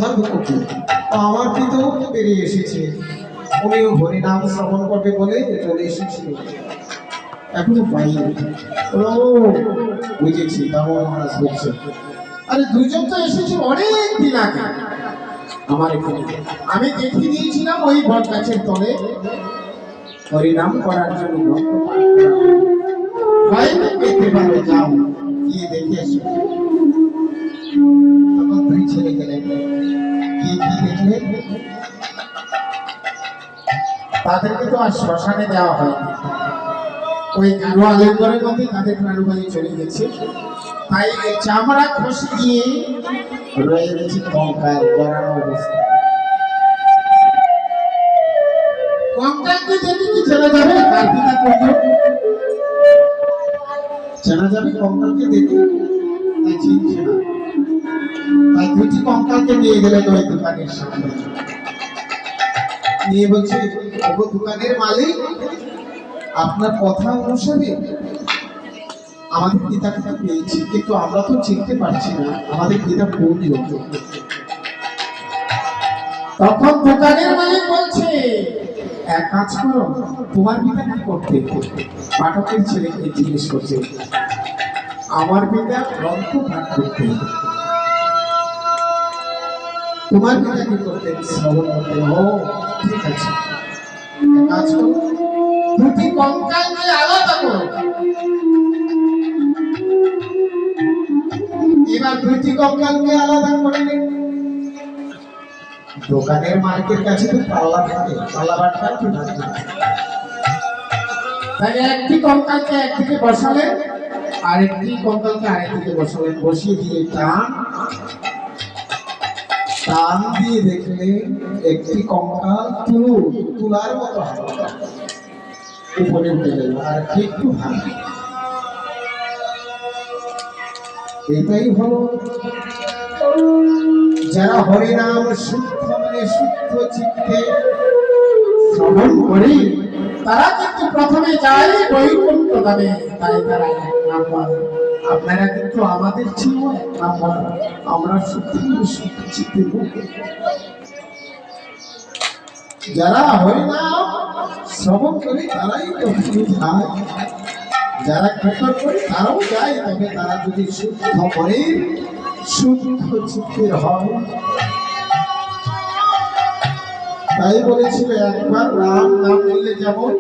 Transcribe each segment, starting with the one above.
ধর্মপতি আমার পিতাও বেরিয়ে এসেছে, উনিও হরিনাম শ্রবণ করবে বলে চলে এসেছিল, এখনো পাইনি। ও বুঝেছি, তেমন মহারাজ বলছে। আরে দুইজন তো এসেছে অনেক দিন আগে আমার এখানে, আমি দেখিয়ে দিয়েছিলাম ওই বট গাছের তলে হরিনাম করার জন্য। পেতে পারো, যাও গিয়ে দেখে এসো। তখন দুই ছেলে গেলেন, গিয়ে কি দেখলেন, তাদেরকে তো আর শ্মশানে দেওয়া হয়নি, ওই কারো আলেঙ্গরের মধ্যে তাদের প্রাণবায়ু চলে গেছে। তাই চামড়া খসে গিয়ে রয়ে গেছে কঙ্কাল করানো অবস্থা। কঙ্কালকে দেখে কি চেনা যাবে তার পিতা করবে? চেনা যাবে কঙ্কালকে দেখে? তাই চিনছে না। তাই দুটি কঙ্কালকে নিয়ে গেলেন ওই দোকানের সামনে, নিয়ে বলছে, ওগো দোকানের মালিক, আপনার কথা অনুসারে আমাদের পিতাকে পেয়েছি, কিন্তু আমরা তো চিনতে পারছি না আমাদের পিতা কোন লোক। তখন দোকানের মালিক বলছে, এক কাজ করো, তোমার পিতা কি করতে? পাঠকের ছেলেকে জিজ্ঞেস করছে, আমার পিতা গ্রন্থ পাঠ করতে। তোমার পিতা কি করতেন? শ্রবণ করতেন। ও ঠিক আছে, এক কাজ করো, দুটি কঙ্কালকে আলাদা করো। এবার দুটি কঙ্কালকে আলাদা করে দোকানের মালিকের কাছে তো পাল্লা থাকে, পাল্লা বাটটা কি থাকে, তাই একটি কঙ্কালকে একদিকে বসালেন, আরেকটি কঙ্কালকে আরেকদিকে বসালেন, বসিয়ে দিয়ে টান দিয়ে দেখলেন একটি কঙ্কাল তুলার মতো উপরে উঠে গেল, আর একটু হালকা। এটাই হলো যারা হরিনাম শুদ্ধ মনে শুদ্ধ চিত্তে শ্রবণ করে, তারা কিন্তু প্রথমে যায় বৈকুণ্ঠ ধামে। তাই তারা এক নাম্বার। আপনারা কিন্তু আমাদের ছিল এক নাম্বার, আমরা শুদ্ধ শুদ্ধ চিত্তে যারা হরিনাম শ্রবণ করে তারাই প্রথমে যায়, যারা কীর্তন করে তারাও যায়, তবে তারা যদি শুদ্ধ মনে শুদ্ধ চিত্তের হয়। তাই বলেছিল, একবার রাম নাম নিলে যেমন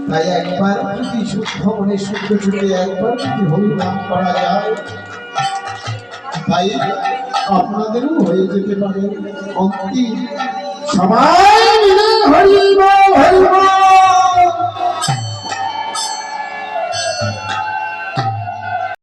তাই একবার যদি শুদ্ধ মনে শুদ্ধ চিত্তে একবার যদি হরি নাম করা যায়, তাই আপনাদেরও হয়ে যেতে পারে। অন্তিম সবাই মিলে হরি বল হরি বল।